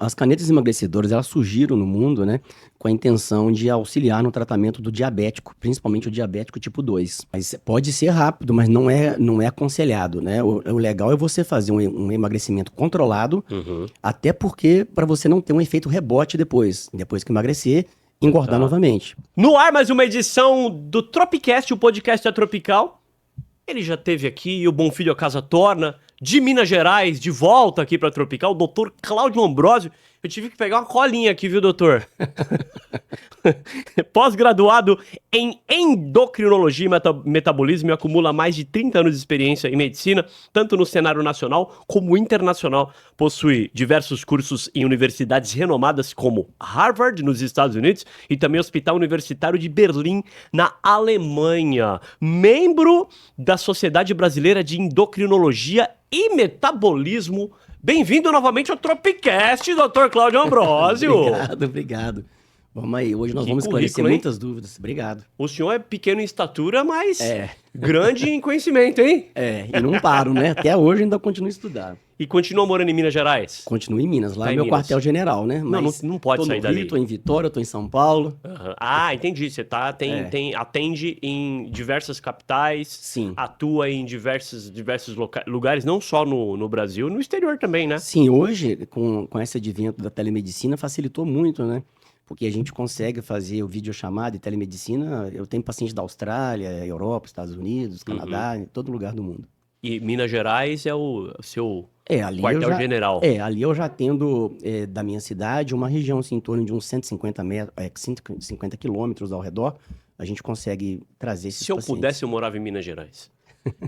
As canetas emagrecedoras, elas surgiram no mundo, né, com a intenção de auxiliar no tratamento do diabético, principalmente o diabético tipo 2. Mas pode ser rápido, mas não é aconselhado, né? O legal é você fazer um emagrecimento controlado, até porque para você não ter um efeito rebote depois que emagrecer, engordar novamente. No ar, mais uma edição do Tropicast, o podcast da Tropical. Ele já teve aqui, o Bom Filho a Casa Torna, de Minas Gerais, de volta aqui pra Tropical, o doutor Cláudio Ambrosio. Eu tive que pegar uma colinha aqui, viu, doutor? Pós-graduado em endocrinologia e metabolismo e acumula mais de 30 anos de experiência em medicina, tanto no cenário nacional como internacional. Possui diversos cursos em universidades renomadas como Harvard, nos Estados Unidos, e também Hospital Universitário de Berlim, na Alemanha. Membro da Sociedade Brasileira de Endocrinologia e Metabolismo. Bem-vindo novamente ao Tropicast, Dr. Cláudio Ambrosio. Obrigado. Vamos aí, hoje nós vamos esclarecer muitas dúvidas. Obrigado. O senhor é pequeno em estatura, mas grande em conhecimento, hein? E não paro, né? Até hoje ainda continuo estudando. E continua morando em Minas Gerais? Continuo em Minas, lá Tá é em meu Minas. quartel-general, né? Mas não pode sair dali. Tô em Vitória, tô em São Paulo. Ah, entendi. Você atende em diversas capitais. Sim. Atua em diversos lugares, não só no Brasil, no exterior também, né? Sim, hoje, com esse advento da telemedicina, facilitou muito, né? Porque a gente consegue fazer o videochamada e telemedicina. Eu tenho pacientes da Austrália, Europa, Estados Unidos, Canadá, em todo lugar do mundo. E Minas Gerais é o seu Ali quartel-general. Ali eu já atendo da minha cidade uma região assim, em torno de uns 150 quilômetros ao redor. A gente consegue trazer esses pacientes. Se eu pudesse, eu morava em Minas Gerais.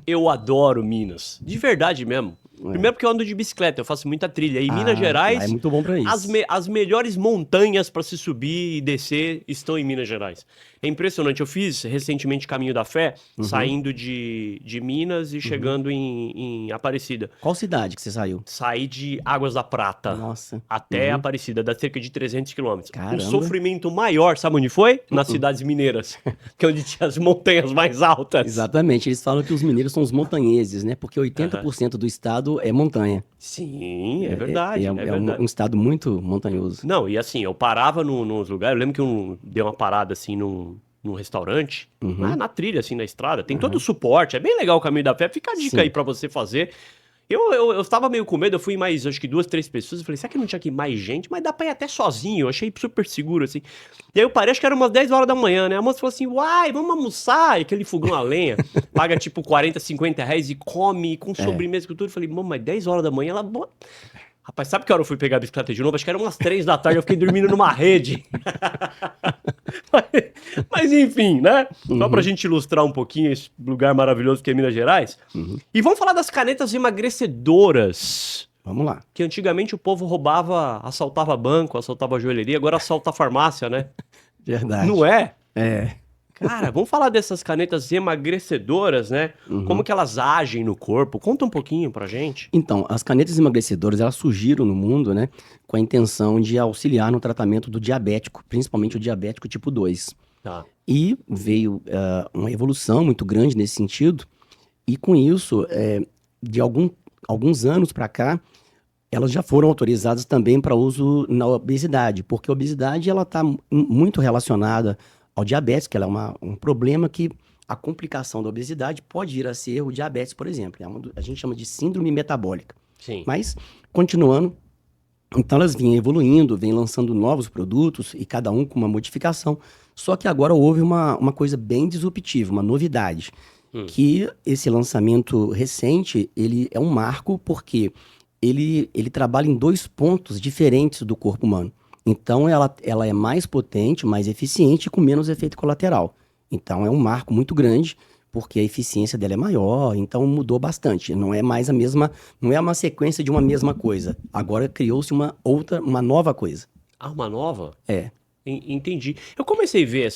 Eu adoro Minas. De verdade mesmo. Primeiro porque eu ando de bicicleta, eu faço muita trilha. E Minas Gerais, é muito bom pra isso. As melhores montanhas para se subir e descer estão em Minas Gerais. É impressionante. Eu fiz recentemente Caminho da Fé, saindo de Minas e chegando em Aparecida. Qual cidade que você saiu? Saí de Águas da Prata. Nossa. Até Aparecida, dá cerca de 300 quilômetros. Caramba. Um sofrimento maior, sabe onde foi? Nas cidades mineiras, que é onde tinha as montanhas mais altas. Exatamente. Eles falam que os mineiros são os montanheses, né? Porque 80% do estado é montanha. Sim, é verdade. É verdade. um estado muito montanhoso. Não, e assim, eu parava nos lugares, eu lembro que eu dei uma parada assim num restaurante, na trilha, assim, na estrada, tem todo o suporte, é bem legal o Caminho da Fé, fica a dica aí pra você fazer. Eu tava meio com medo, eu fui mais, acho que 2, 3 pessoas, eu falei, será que não tinha aqui mais gente? Mas dá pra ir até sozinho, eu achei super seguro, assim. E aí eu parei, acho que era umas 10 horas da manhã, né? A moça falou assim, uai, vamos almoçar, e aquele fogão a lenha, paga tipo 40, 50 reais e come, com sobremesa, com tudo. Eu falei, mas 10 horas da manhã, ela... Rapaz, sabe que hora eu fui pegar a bicicleta de novo? Acho que era umas 3 da tarde, eu fiquei dormindo numa rede. Mas enfim, né? Só pra gente ilustrar um pouquinho esse lugar maravilhoso que é Minas Gerais. E vamos falar das canetas emagrecedoras. Vamos lá. Que antigamente o povo roubava, assaltava banco, assaltava joalheria, agora assalta a farmácia, né? Verdade. Não é? É. Cara, vamos falar dessas canetas emagrecedoras, né? Como que elas agem no corpo? Conta um pouquinho pra gente. Então, as canetas emagrecedoras, elas surgiram no mundo, né, com a intenção de auxiliar no tratamento do diabético, principalmente o diabético tipo 2. Tá. E veio uma evolução muito grande nesse sentido, e com isso, de alguns anos para cá, elas já foram autorizadas também para uso na obesidade, porque a obesidade ela está muito relacionada ao diabetes, que ela é um problema que a complicação da obesidade pode vir a ser o diabetes, por exemplo. A gente chama de síndrome metabólica. Sim. Mas, continuando, então elas vêm evoluindo, vêm lançando novos produtos e cada um com uma modificação. Só que agora houve uma coisa bem disruptiva, uma novidade, que esse lançamento recente, ele é um marco porque ele trabalha em 2 pontos diferentes do corpo humano. Então, ela é mais potente, mais eficiente e com menos efeito colateral. Então, é um marco muito grande, porque a eficiência dela é maior, então mudou bastante. Não é mais não é uma sequência de uma mesma coisa. Agora criou-se uma nova coisa. Ah, uma nova? É. Entendi. Eu comecei a ver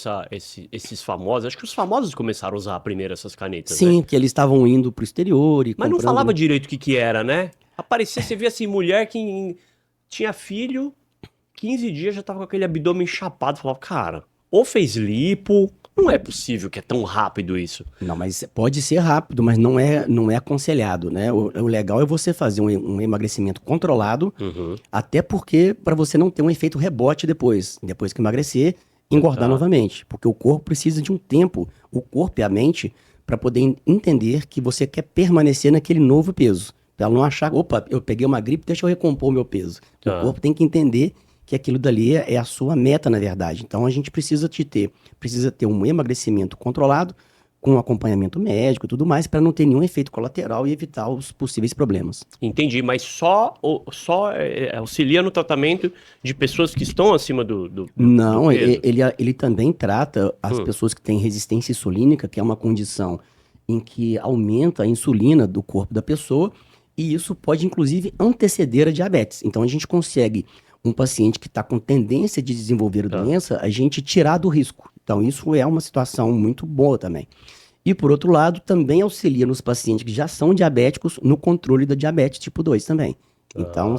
esses famosos, acho que os famosos começaram a usar primeiro essas canetas, Sim, né? que eles estavam indo pro exterior e Mas não comprando... falava direito o que era, né? Aparecia, você via assim, mulher que tinha filho, 15 dias já tava com aquele abdômen chapado. Falava, cara, ou fez lipo, Não é possível que é tão rápido isso. Não, mas pode ser rápido, mas não é aconselhado, né? O legal é você fazer um emagrecimento controlado, até porque para você não ter um efeito rebote depois que emagrecer, engordar novamente, porque o corpo precisa de um tempo, o corpo e a mente, para poder entender que você quer permanecer naquele novo peso. Pra ela não achar, opa, eu peguei uma gripe, deixa eu recompor o meu peso. O corpo tem que entender que aquilo dali é a sua meta, na verdade. Então a gente precisa ter um emagrecimento controlado, com acompanhamento médico e tudo mais, para não ter nenhum efeito colateral e evitar os possíveis problemas. Entendi, mas só auxilia no tratamento de pessoas que estão acima do Não, peso? ele também trata as pessoas que têm resistência insulínica, que é uma condição em que aumenta a insulina do corpo da pessoa, e isso pode, inclusive, anteceder a diabetes. Então, a gente consegue um paciente que está com tendência de desenvolver a doença, a gente tirar do risco. Então, isso é uma situação muito boa também. E, por outro lado, também auxilia nos pacientes que já são diabéticos no controle da diabetes tipo 2 também. Então,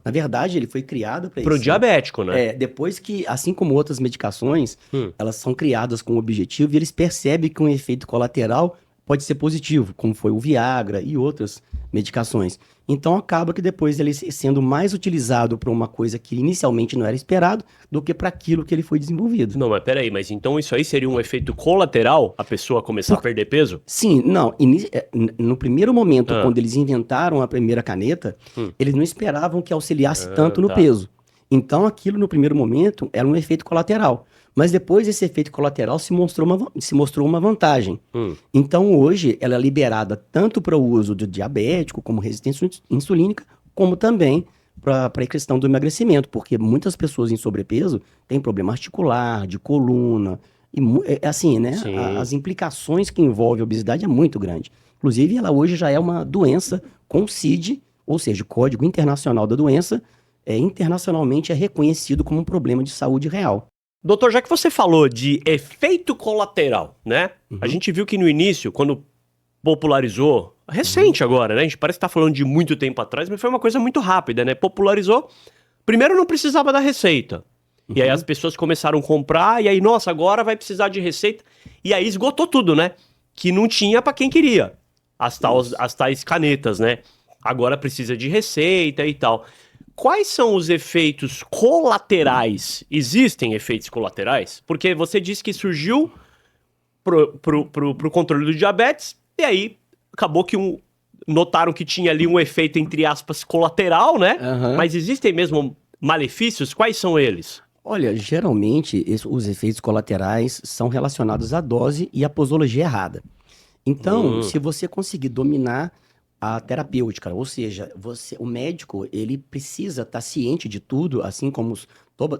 na verdade, ele foi criado para isso. Pro diabético, né? Depois que, assim como outras medicações, elas são criadas com o objetivo e eles percebem que um efeito colateral pode ser positivo, como foi o Viagra e outras medicações. Então, acaba que depois ele sendo mais utilizado para uma coisa que inicialmente não era esperado do que para aquilo que ele foi desenvolvido. Não, mas peraí, mas então isso aí seria um efeito colateral, a pessoa começar a perder peso? Sim, não. No primeiro momento, quando eles inventaram a primeira caneta, eles não esperavam que auxiliasse tanto no peso. Então, aquilo no primeiro momento era um efeito colateral. Mas depois esse efeito colateral se mostrou uma vantagem. Então, hoje, ela é liberada tanto para o uso do diabético, como resistência insulínica, como também para a questão do emagrecimento, porque muitas pessoas em sobrepeso têm problema articular, de coluna, e assim, né? As implicações que envolve a obesidade é muito grande. Inclusive, ela hoje já é uma doença com CID, ou seja, o Código Internacional da Doença, internacionalmente é reconhecido como um problema de saúde real. Doutor, já que você falou de efeito colateral, né? A gente viu que no início, quando popularizou, recente agora, né? A gente parece que tá falando de muito tempo atrás, mas foi uma coisa muito rápida, né? Popularizou. Primeiro não precisava da receita. E aí as pessoas começaram a comprar, e aí, nossa, agora vai precisar de receita. E aí esgotou tudo, né? Que não tinha pra quem queria. As tais canetas, né? Agora precisa de receita e tal. Quais são os efeitos colaterais? Existem efeitos colaterais? Porque você disse que surgiu pro controle do diabetes, e aí acabou que notaram que tinha ali um efeito, entre aspas, colateral, né? Mas existem mesmo malefícios? Quais são eles? Olha, geralmente os efeitos colaterais são relacionados à dose e à posologia errada. Então, se você conseguir dominar a terapêutica, ou seja, o médico, ele precisa estar ciente de tudo, assim como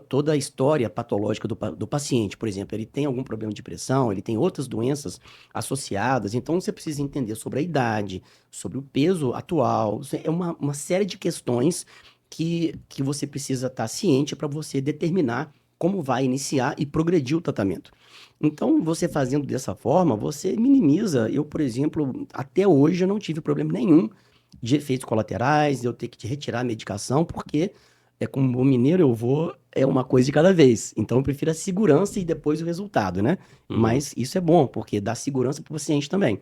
toda a história patológica do paciente. Por exemplo, ele tem algum problema de pressão, ele tem outras doenças associadas, então você precisa entender sobre a idade, sobre o peso atual, é uma série de questões que você precisa estar ciente para você determinar como vai iniciar e progredir o tratamento. Então, você fazendo dessa forma, você minimiza. Eu, por exemplo, até hoje eu não tive problema nenhum de efeitos colaterais, eu ter que retirar a medicação, porque como bom mineiro é uma coisa de cada vez. Então, eu prefiro a segurança e depois o resultado, né? Mas isso é bom, porque dá segurança para o paciente também.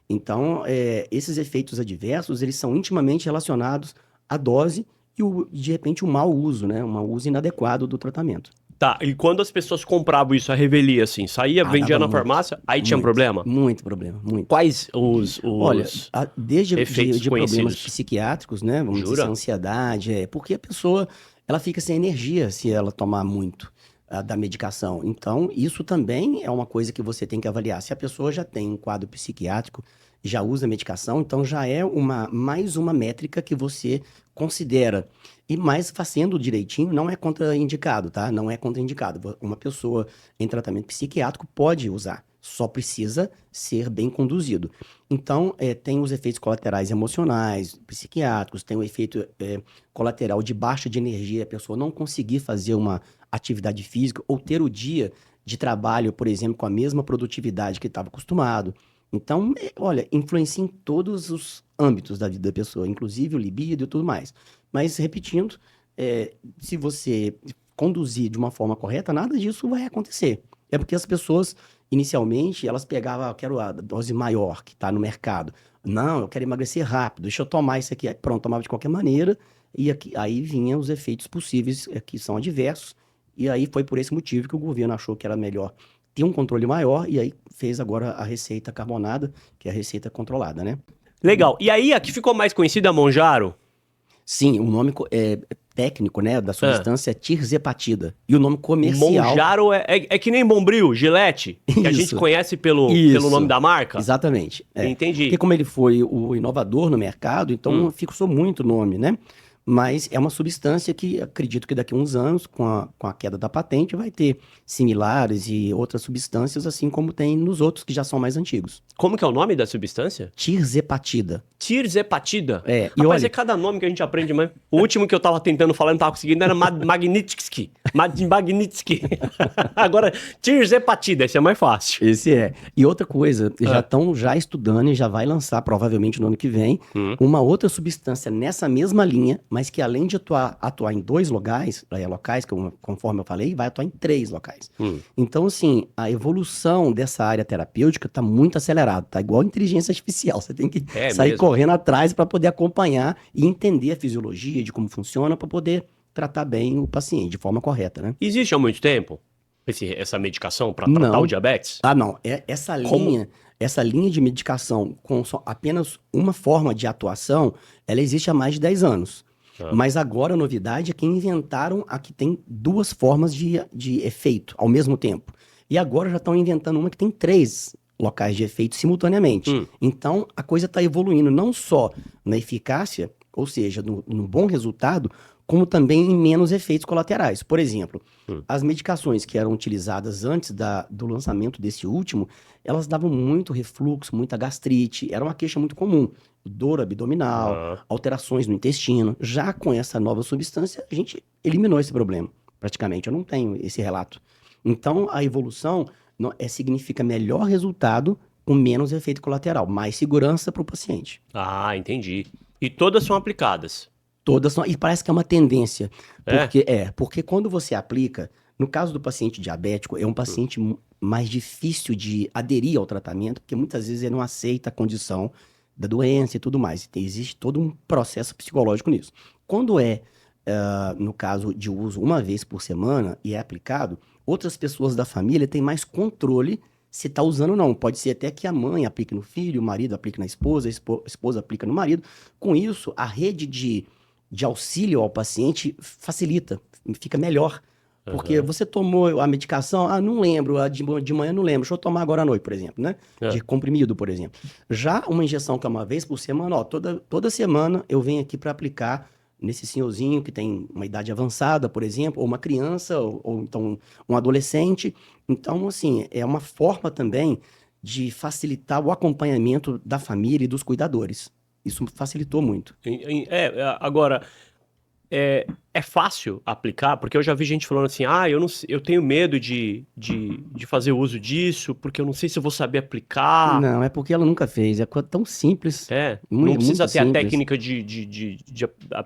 Então, esses efeitos adversos, eles são intimamente relacionados à dose e, de repente, o mau uso, né? Um mau uso inadequado do tratamento. Tá, e quando as pessoas compravam isso, a revelia, assim, saía, vendia na farmácia, aí tinha problema? Muito problema, muito. Quais os Olha, desde efeitos de problemas conhecidos? psiquiátricos, né? Vamos dizer, Jura? ansiedade, porque a pessoa, ela fica sem energia se ela tomar muito da medicação. Então, isso também é uma coisa que você tem que avaliar. Se a pessoa já tem um quadro psiquiátrico, já usa medicação, então já é mais uma métrica que você considera. E mais fazendo direitinho, não é contraindicado, tá? Não é contraindicado. Uma pessoa em tratamento psiquiátrico pode usar, só precisa ser bem conduzido. Então, tem os efeitos colaterais emocionais, psiquiátricos, tem o efeito colateral de baixa de energia, a pessoa não conseguir fazer uma atividade física ou ter o dia de trabalho, por exemplo, com a mesma produtividade que estava acostumado. Então, olha, influencia em todos os âmbitos da vida da pessoa, inclusive o libido e tudo mais. Mas, repetindo, se você conduzir de uma forma correta, nada disso vai acontecer. É porque as pessoas inicialmente, elas pegavam, eu quero a dose maior que está no mercado. Não, eu quero emagrecer rápido, deixa eu tomar isso aqui. Aí, pronto, tomava de qualquer maneira, e aí vinham os efeitos possíveis, que são adversos, e aí foi por esse motivo que o governo achou que era melhor ter um controle maior, e aí fez agora a receita carbonada, que é a receita controlada, né? Legal. E aí, a que ficou mais conhecida, a Monjaro? Sim, o nome técnico, né, da substância é tirzepatida. E o nome comercial... Monjaro é que nem Bombril, Gillette, que a gente conhece pelo nome da marca? Exatamente. Entendi. Porque como ele foi o inovador no mercado, então fixou muito o nome, né? Mas é uma substância que acredito que daqui a uns anos, com a queda da patente, vai ter similares e outras substâncias, assim como tem nos outros que já são mais antigos. Como que é o nome da substância? Tirzepatida. Tirzepatida? E Rapaz, olha... é cada nome que a gente aprende, mas o último que eu tava tentando falar, não tava conseguindo, era Magnitsky. Magnitsky. Agora, tirzepatida, esse é mais fácil. Esse é. E outra coisa, já estão estudando e já vai lançar, provavelmente no ano que vem, uma outra substância nessa mesma linha, mas que além de atuar em 2 locais, conforme eu falei, vai atuar em 3 locais. Então, assim, a evolução dessa área terapêutica está muito acelerada, tá igual a inteligência artificial. Você tem que sair correndo atrás para poder acompanhar e entender a fisiologia de como funciona para poder tratar bem o paciente de forma correta, né? Existe há muito tempo essa medicação para tratar o diabetes? Não. Essa linha de medicação com apenas uma forma de atuação, ela existe há mais de 10 anos. Mas agora a novidade é que inventaram a que tem 2 formas de efeito ao mesmo tempo. E agora já estão inventando uma que tem 3 locais de efeito simultaneamente. Então, a coisa está evoluindo não só na eficácia, ou seja, no bom resultado, como também em menos efeitos colaterais. Por exemplo, as medicações que eram utilizadas antes do lançamento desse último, elas davam muito refluxo, muita gastrite, era uma queixa muito comum. Dor abdominal, alterações no intestino. Já com essa nova substância, a gente eliminou esse problema, praticamente. Eu não tenho esse relato. Então, a evolução significa melhor resultado com menos efeito colateral, mais segurança para o paciente. Ah, entendi. E todas são aplicadas? Todas são, e parece que é uma tendência. Porque quando você aplica, no caso do paciente diabético, é um paciente mais difícil de aderir ao tratamento, porque muitas vezes ele não aceita a condição da doença e tudo mais. Existe todo um processo psicológico nisso. Quando no caso de uso uma vez por semana e é aplicado, outras pessoas da família têm mais controle se está usando ou não. Pode ser até que a mãe aplique no filho, o marido aplique na esposa, a esposa aplica no marido. Com isso, a rede de auxílio ao paciente facilita, fica melhor. Porque você tomou a medicação, não lembro, a de manhã não lembro, deixa eu tomar agora à noite, por exemplo, né? De comprimido, por exemplo. Já uma injeção que é uma vez por semana, toda semana eu venho aqui para aplicar nesse senhorzinho que tem uma idade avançada, por exemplo, ou uma criança, ou então um adolescente. Então, assim, é uma forma também de facilitar o acompanhamento da família e dos cuidadores. Isso facilitou muito. Agora, é fácil aplicar? Porque eu já vi gente falando assim, eu tenho medo de fazer uso disso, porque eu não sei se eu vou saber aplicar. Não, é porque ela nunca fez, é tão simples. Não precisa ter a técnica de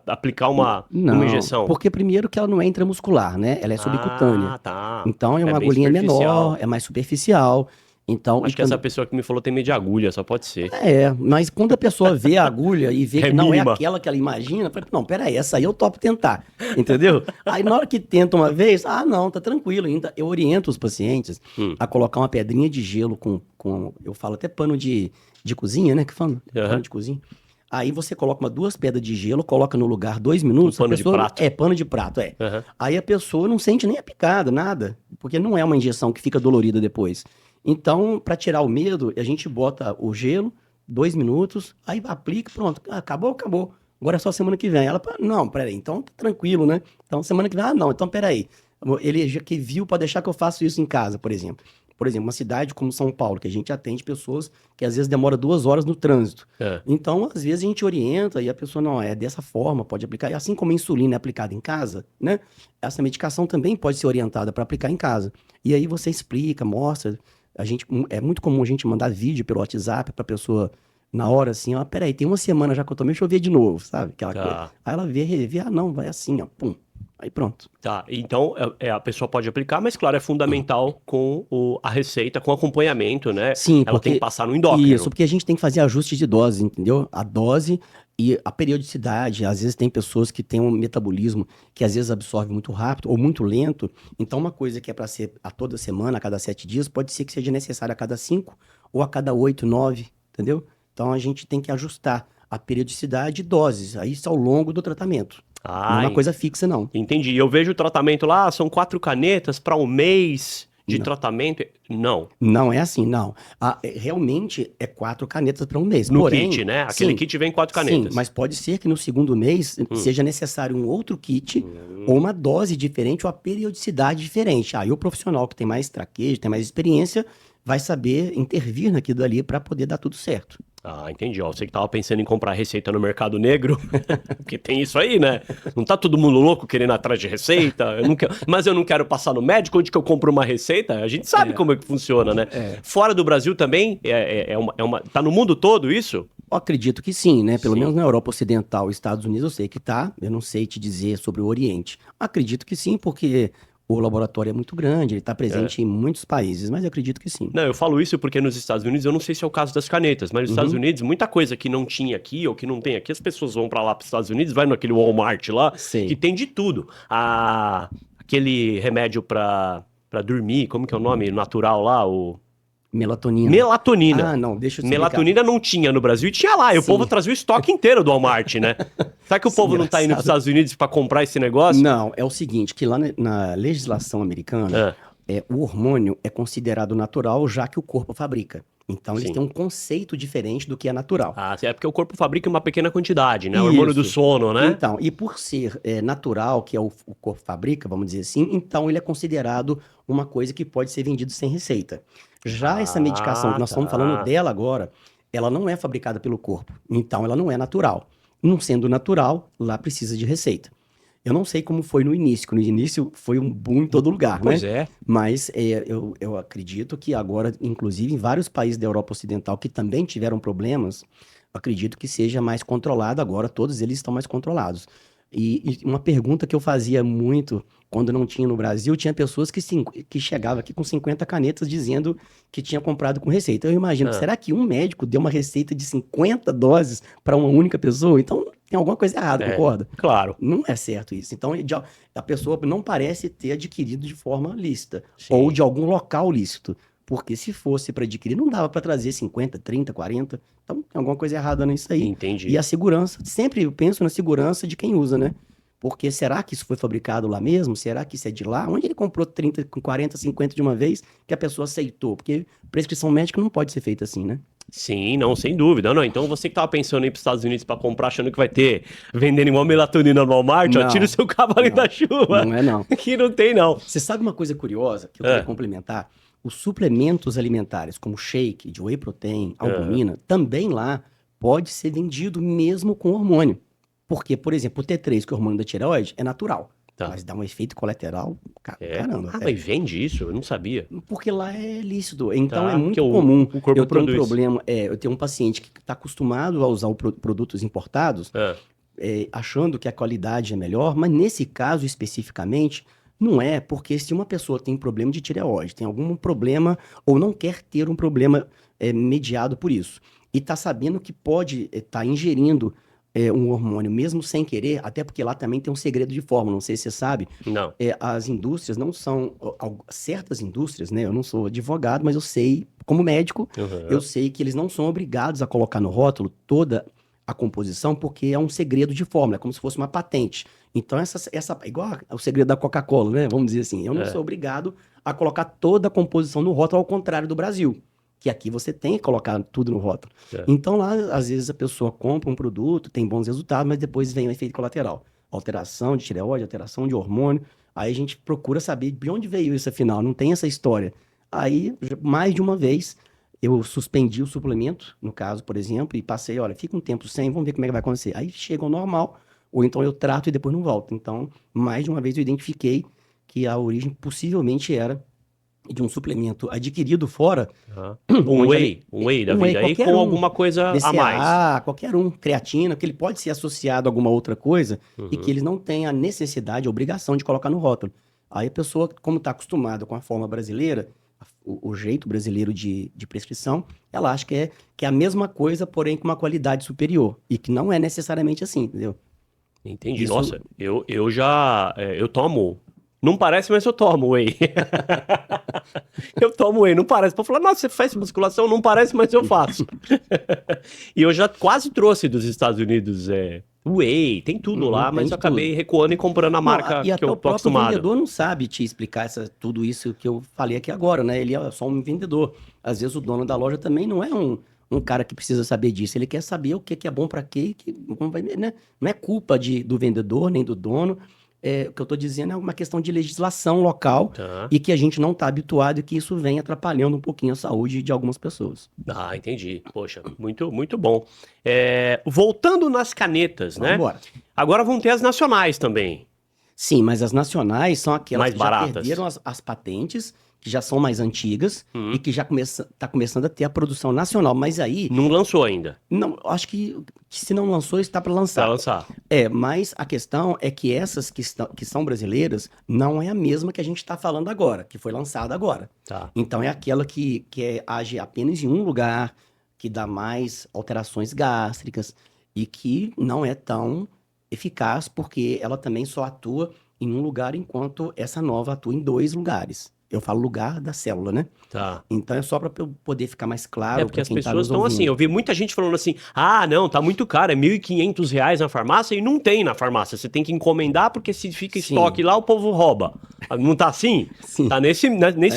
aplicar uma injeção. Porque primeiro que ela não é intramuscular, né? Ela é subcutânea. Tá. Então é uma agulhinha menor, é mais superficial. Então, acho que essa pessoa que me falou tem medo de agulha, só pode ser. Mas quando a pessoa vê a agulha e vê que não é aquela que ela imagina, fala, não, peraí, essa aí eu topo tentar, entendeu? Aí na hora que tenta uma vez, não, tá tranquilo ainda. Eu oriento os pacientes a colocar uma pedrinha de gelo com eu falo até pano de cozinha, né, que fala? Pano de cozinha. Aí você coloca 2 pedras de gelo, coloca no lugar 2 minutos. Pano de prato. Pano de prato, Aí a pessoa não sente nem a picada, nada, porque não é uma injeção que fica dolorida depois. Então, para tirar o medo, a gente bota o gelo, 2 minutos, aí aplica, pronto, acabou. Agora é só semana que vem. Ela, não, peraí, então tá tranquilo, né? Então semana que vem, não, então peraí. Ele já que viu para deixar que eu faça isso em casa, por exemplo. Por exemplo, uma cidade como São Paulo, que a gente atende pessoas que às vezes demora 2 horas no trânsito. Então, às vezes a gente orienta e a pessoa, não, é dessa forma, pode aplicar. E assim como a insulina é aplicada em casa, né? Essa medicação também pode ser orientada para aplicar em casa. E aí você explica, mostra. É muito comum a gente mandar vídeo pelo WhatsApp pra pessoa na hora assim, peraí, tem uma semana já que eu tomei, deixa eu ver de novo, sabe? Aquela coisa. Aí ela vê, revê, não, vai assim, pum. Aí pronto. Tá, então a pessoa pode aplicar, mas claro, é fundamental com a receita, com acompanhamento, né? Sim, Ela tem que porque passar no endócrino. isso, porque a gente tem que fazer ajuste de dose, entendeu? A dose e a periodicidade. Às vezes tem pessoas que têm um metabolismo que às vezes absorve muito rápido ou muito lento. Então, uma coisa que é para ser a toda semana, a cada 7 dias, pode ser que seja necessária a cada 5 ou a cada 8, 9, entendeu? Então a gente tem que ajustar a periodicidade e doses, aí isso ao longo do tratamento. Não é Ah, uma coisa fixa, não. entendi. Eu vejo o tratamento lá, são 4 canetas para um mês de Não. tratamento. Não. Não é assim, não. Realmente é 4 canetas para um mês. No Porém, kit, né? Aquele sim, kit vem 4 sim, canetas. mas pode ser que no segundo mês seja necessário um outro kit ou uma dose diferente ou a periodicidade diferente. Aí o profissional que tem mais traquejo, tem mais experiência, vai saber intervir naquilo dali para poder dar tudo certo. Ah, entendi. Ó, você que tava pensando em comprar receita no mercado negro, porque tem isso aí, né? Não tá todo mundo louco querendo ir atrás de receita? Mas eu não quero passar no médico, onde que eu compro uma receita? A gente sabe como é que funciona, né? Fora do Brasil também, tá no mundo todo isso? Eu acredito que sim, né? Pelo Sim. menos na Europa Ocidental e Estados Unidos eu sei que tá. Eu não sei te dizer sobre o Oriente. Acredito que sim, porque o laboratório é muito grande, ele está presente em muitos países, mas eu acredito que sim. Não, eu falo isso porque nos Estados Unidos, eu não sei se é o caso das canetas, mas nos Estados Unidos, muita coisa que não tinha aqui ou que não tem aqui, as pessoas vão pra lá pros Estados Unidos, vai naquele Walmart lá, Sei. que tem de tudo. Aquele remédio pra dormir, como que é o nome natural lá? Melatonina. Melatonina. Ah, não, deixa eu te Melatonina não tinha no Brasil e tinha lá. E o Sim. povo trazia o estoque inteiro do Walmart, né? Será que o povo não tá indo pros Estados Unidos pra comprar esse negócio? Não, é o seguinte, que lá na legislação americana, o hormônio é considerado natural, já que o corpo fabrica. Então, eles Sim. têm um conceito diferente do que é natural. Ah, é porque o corpo fabrica uma pequena quantidade, né? O hormônio do Isso. sono, né? Então, e por ser natural, que é o corpo fabrica, vamos dizer assim, então ele é considerado uma coisa que pode ser vendido sem receita. Já essa medicação que nós estamos falando dela agora, ela não é fabricada pelo corpo, então ela não é natural. Não sendo natural, lá precisa de receita. Eu não sei como foi no início, que no início foi um boom em todo lugar, né? Pois é. Mas eu acredito que agora, inclusive em vários países da Europa Ocidental que também tiveram problemas, acredito que seja mais controlado agora, todos eles estão mais controlados. E uma pergunta que eu fazia muito quando não tinha no Brasil, tinha pessoas que chegavam aqui com 50 canetas dizendo que tinha comprado com receita. Eu imagino, será que um médico deu uma receita de 50 doses para uma única pessoa? Então tem alguma coisa errada, concorda? Claro. Não é certo isso. Então a pessoa não parece ter adquirido de forma lícita Sim. ou de algum local lícito. Porque se fosse para adquirir, não dava para trazer 50, 30, 40. Então tem alguma coisa errada nisso aí. Entendi. E a segurança, sempre eu penso na segurança de quem usa, né? Porque será que isso foi fabricado lá mesmo? Será que isso é de lá? Onde ele comprou 30, 40, 50 de uma vez que a pessoa aceitou? Porque prescrição médica não pode ser feita assim, né? Sim, não, sem dúvida. Não, então você que tava pensando em ir pros Estados Unidos pra comprar, achando que vai ter vendendo igual melatonina no Walmart, ó, Não. tira o seu cavalinho da chuva. Não é não. Que não tem, não. Você sabe uma coisa curiosa que eu queria complementar? Os suplementos alimentares, como shake, de whey protein, albumina, também lá pode ser vendido mesmo com hormônio. Porque, por exemplo, o T3, que é o hormônio da tireoide, é natural. Tá. Mas dá um efeito colateral, caramba. Mas vende isso? Eu não sabia. Porque lá é lícito. Então Tá, é muito porque comum o corpo eu ter um produz. problema. Eu tenho um paciente que está acostumado a usar produtos importados, achando que a qualidade é melhor, mas nesse caso especificamente, não é, porque se uma pessoa tem problema de tireoide, tem algum problema, ou não quer ter um problema mediado por isso, e está sabendo que pode estar ingerindo um hormônio, mesmo sem querer, até porque lá também tem um segredo de fórmula, não sei se você sabe. Não. As indústrias não são, certas indústrias, né? Eu não sou advogado, mas eu sei, como médico, eu sei que eles não são obrigados a colocar no rótulo toda a composição, porque é um segredo de fórmula, é como se fosse uma patente. Então, igual o segredo da Coca-Cola, né? Vamos dizer assim, eu não sou obrigado a colocar toda a composição no rótulo, ao contrário do Brasil, que aqui você tem que colocar tudo no rótulo. Então, lá, às vezes, a pessoa compra um produto, tem bons resultados, mas depois vem o efeito colateral. Alteração de tireoide, alteração de hormônio. Aí a gente procura saber de onde veio isso, afinal. Não tem essa história. Aí, mais de uma vez, eu suspendi o suplemento, no caso, por exemplo, e passei, olha, fica um tempo sem, vamos ver como é que vai acontecer. Aí chega ao normal, ou então eu trato e depois não volto. Então, mais de uma vez eu identifiquei que a origem possivelmente era de um suplemento adquirido fora. Um onde whey da um whey vida aí qualquer com um, alguma coisa a mais. BCAA, qualquer um, creatina, que ele pode ser associado a alguma outra coisa e que eles não têm a necessidade, a obrigação de colocar no rótulo. Aí a pessoa, como está acostumada com a forma brasileira, o jeito brasileiro de prescrição, ela acha que é a mesma coisa, porém com uma qualidade superior. E que não é necessariamente assim, entendeu? Entendi. Isso, Nossa, eu já. Eu tomo. Não parece, mas eu tomo whey. Eu tomo whey, não parece. Pra falar, nossa, você faz musculação? Não parece, mas eu faço. E eu já quase trouxe dos Estados Unidos whey, tem tudo lá, tem mas de eu acabei tudo. recuando e comprando a Não, marca e que até eu o tô próprio acostumado. vendedor não sabe te explicar tudo isso que eu falei aqui agora, né? Ele é só um vendedor. Às vezes o dono da loja também não é um cara que precisa saber disso. Ele quer saber o que é bom para quê, né? Não é culpa do vendedor nem do dono. O que eu estou dizendo é uma questão de legislação local Tá. e que a gente não está habituado e que isso vem atrapalhando um pouquinho a saúde de algumas pessoas. Ah, entendi. Poxa, muito, muito bom. Voltando nas canetas, Vamos né? embora. Agora vão ter as nacionais também, Sim, mas as nacionais são aquelas mais que já baratas. perderam as patentes, que já são mais antigas e que já está começando a ter a produção nacional. Mas aí, Não lançou ainda. não, acho que se não lançou, está para Pra lançar. lançar. Mas a questão é que essas que são brasileiras não é a mesma que a gente está falando agora, que foi lançada agora. Tá. Então é aquela que age apenas em um lugar, que dá mais alterações gástricas e que não é tão eficaz, porque ela também só atua em um lugar, enquanto essa nova atua em 2 lugares. Eu falo lugar da célula, né? Tá. Então é só para poder ficar mais claro Porque para as quem está pessoas nos estão assim, eu ouvindo. vi muita gente falando assim, ah, não, tá muito caro, é R$ 1.500 na farmácia e não tem na farmácia, você tem que encomendar porque se fica Sim. estoque lá, o povo rouba. Não tá assim? Sim. Tá nesse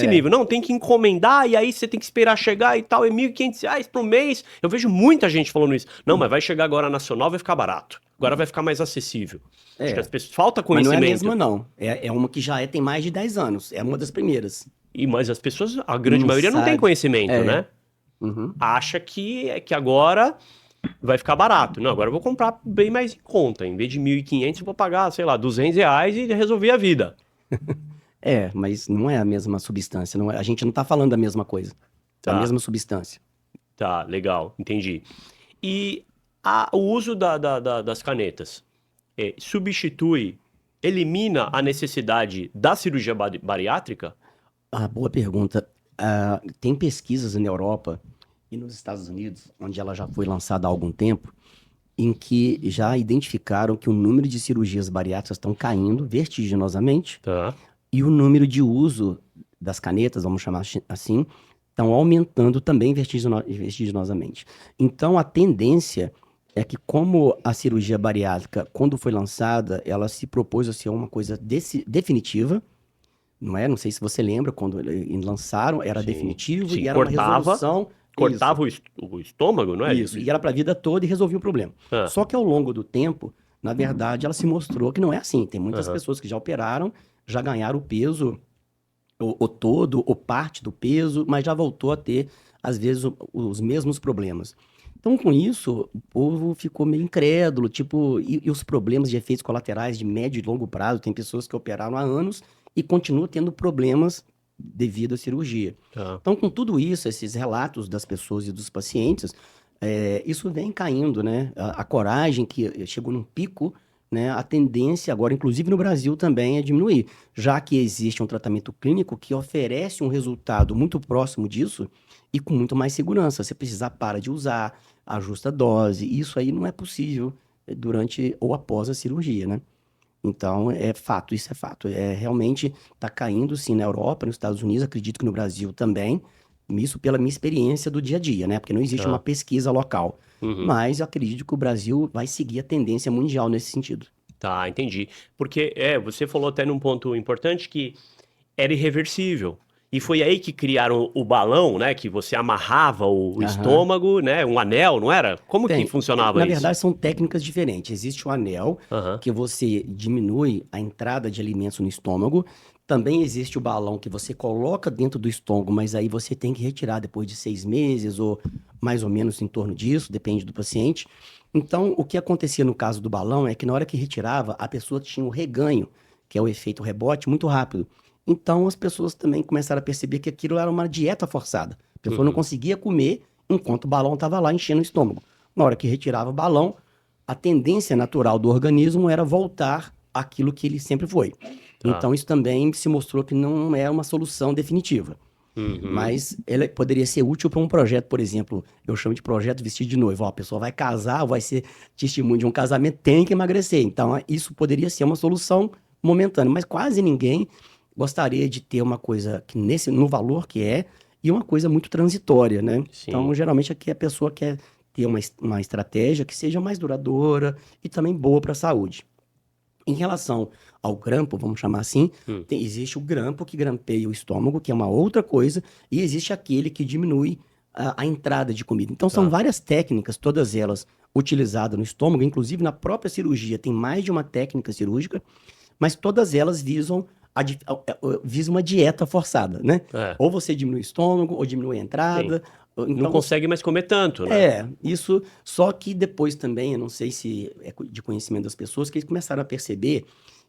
nível. Não, tem que encomendar e aí você tem que esperar chegar e tal, é R$ 1.500 pro mês. Eu vejo muita gente falando isso. Não, mas vai chegar agora nacional, vai ficar barato. Agora vai ficar mais acessível. Acho que as pessoas, falta Mas não é conhecimento. a mesma, não. É uma que já tem mais de 10 anos. É uma das primeiras. Mas as pessoas, a grande Não maioria não tem sabe. conhecimento, né? Uhum. Acha que agora vai ficar barato. Não, agora eu vou comprar bem mais em conta. Em vez de 1.500, eu vou pagar, sei lá, R$ 200 e resolver a vida. Mas não é a mesma substância. Não é, a gente não está falando da mesma coisa. Da Tá. mesma substância. Tá, legal, entendi. E o uso das canetas substitui, elimina a necessidade da cirurgia bariátrica? Boa pergunta. Tem pesquisas na Europa e nos Estados Unidos, onde ela já foi lançada há algum tempo, em que já identificaram que o número de cirurgias bariátricas estão caindo vertiginosamente Tá. e o número de uso das canetas, vamos chamar assim, estão aumentando também vertiginosamente. Então, a tendência é que, como a cirurgia bariátrica, quando foi lançada, ela se propôs a ser uma coisa definitiva, não é? Não sei se você lembra, quando lançaram, era Sim, definitivo sim, e era uma cortava, resolução. Cortava o estômago, não é? Isso, e era para a vida toda e resolvia o problema. Ah. Só que ao longo do tempo, na verdade, ela se mostrou que não é assim. Tem muitas Aham. pessoas que já operaram, já ganharam o peso, o todo, ou parte do peso, mas já voltou a ter, às vezes, os mesmos problemas. Então, com isso, o povo ficou meio incrédulo, tipo, e os problemas de efeitos colaterais de médio e longo prazo? Tem pessoas que operaram há anos e continuam tendo problemas devido à cirurgia. Tá. Então, com tudo isso, esses relatos das pessoas e dos pacientes, isso vem caindo, né? A coragem que chegou num pico, né? A tendência agora, inclusive no Brasil também, é diminuir, já que existe um tratamento clínico que oferece um resultado muito próximo disso e com muito mais segurança. Se precisar, para de usar, ajusta a dose. Isso aí não é possível durante ou após a cirurgia, né? Então, isso é fato. Realmente está caindo, sim, na Europa, nos Estados Unidos, acredito que no Brasil também. Isso pela minha experiência do dia a dia, né? Porque não existe uma pesquisa local. Uhum. Mas eu acredito que o Brasil vai seguir a tendência mundial nesse sentido. Tá, entendi. Porque, você falou até num ponto importante que era irreversível. E foi aí que criaram o balão, né? Que você amarrava o Aham. estômago, né? Um anel, não era? Como que funcionava Na isso? verdade, são técnicas diferentes. Existe o anel, Aham. que você diminui a entrada de alimentos no estômago. Também existe o balão que você coloca dentro do estômago, mas aí você tem que retirar depois de 6 meses, ou mais ou menos em torno disso, depende do paciente. Então, o que acontecia no caso do balão é que na hora que retirava, a pessoa tinha um reganho, que é o efeito rebote, muito rápido. Então as pessoas também começaram a perceber que aquilo era uma dieta forçada. A pessoa não conseguia comer enquanto o balão estava lá enchendo o estômago. Na hora que retirava o balão, a tendência natural do organismo era voltar àquilo que ele sempre foi. Tá. Então isso também se mostrou que não é uma solução definitiva. Mas ele poderia ser útil para um projeto, por exemplo, eu chamo de projeto vestido de noivo. Ó, a pessoa vai casar, vai ser testemunho de um casamento, tem que emagrecer. Então, isso poderia ser uma solução momentânea, mas quase ninguém gostaria de ter uma coisa que no valor que é, e uma coisa muito transitória, né? Sim. Então, geralmente, aqui a pessoa quer ter uma estratégia que seja mais duradoura e também boa para a saúde. Em relação ao grampo, vamos chamar assim, existe o grampo que grampeia o estômago, que é uma outra coisa, e existe aquele que diminui a entrada de comida. Então, são várias técnicas, todas elas utilizadas no estômago, inclusive na própria cirurgia, tem mais de uma técnica cirúrgica, mas todas elas visam uma dieta forçada, né? Ou você diminui o estômago, ou diminui a entrada. Não Então, consegue mais comer tanto, né? isso, só que depois também, eu não sei se é de conhecimento das pessoas, que eles começaram a perceber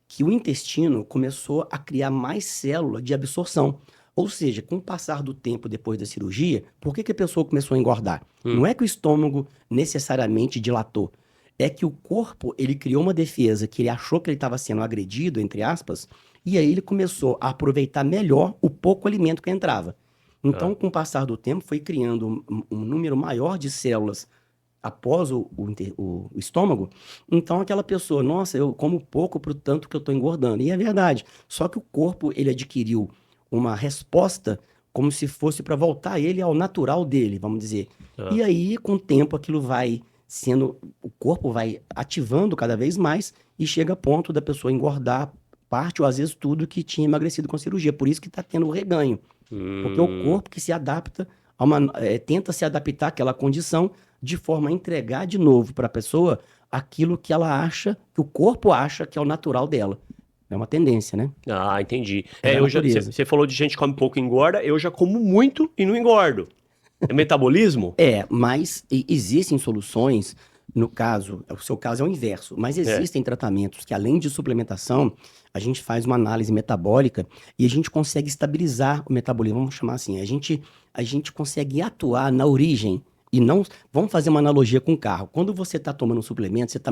que o intestino começou a criar mais célula de absorção. Ou seja, com o passar do tempo depois da cirurgia, por que a pessoa começou a engordar? Não é que o estômago necessariamente dilatou, é que o corpo, ele criou uma defesa que ele achou que ele estava sendo agredido, entre aspas, e aí ele começou a aproveitar melhor o pouco alimento que entrava. Então, com o passar do tempo, foi criando um número maior de células após o estômago. Então, aquela pessoa, nossa, eu como pouco pro tanto que eu estou engordando. E é verdade. Só que o corpo, ele adquiriu uma resposta como se fosse para voltar ele ao natural dele, vamos dizer. E aí, com o tempo, aquilo vai o corpo vai ativando cada vez mais e chega a ponto da pessoa engordar parte ou às vezes tudo que tinha emagrecido com a cirurgia. Por isso que está tendo o reganho. Porque o corpo que se adapta, tenta se adaptar àquela condição de forma a entregar de novo para a pessoa aquilo que ela acha, que o corpo acha que é o natural dela. É uma tendência, né? Ah, entendi. É da natureza. Você falou de gente que come pouco e engorda, eu já como muito e não engordo. É metabolismo? Mas existem soluções, no caso, o seu caso é o inverso, mas existem tratamentos que, além de suplementação, a gente faz uma análise metabólica e a gente consegue estabilizar o metabolismo, vamos chamar assim, a gente consegue atuar na origem e não... Vamos fazer uma analogia com o carro. Quando você está tomando um suplemento, você está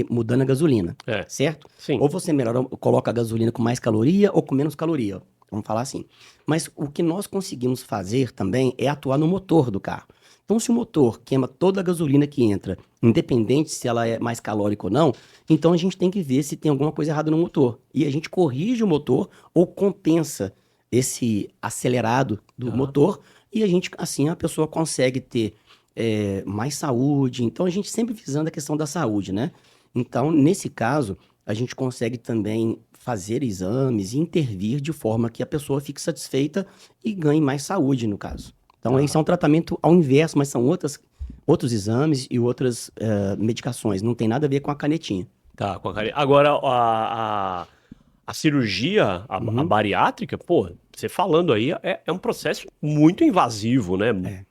mudando a gasolina, certo? Sim. Ou você coloca a gasolina com mais caloria ou com menos caloria, vamos falar assim. Mas o que nós conseguimos fazer também é atuar no motor do carro. Então, se o motor queima toda a gasolina que entra, independente se ela é mais calórica ou não, então a gente tem que ver se tem alguma coisa errada no motor. E a gente corrige o motor ou compensa esse acelerado do motor e assim a pessoa consegue ter mais saúde. Então, a gente sempre visando a questão da saúde, né? Então, nesse caso, a gente consegue também fazer exames e intervir de forma que a pessoa fique satisfeita e ganhe mais saúde, no caso. Então, esse é um tratamento ao inverso, mas são outros exames e outras medicações. Não tem nada a ver com a canetinha. Tá, com a canetinha. Agora, a cirurgia, a bariátrica, pô, você falando aí, é um processo muito invasivo, né?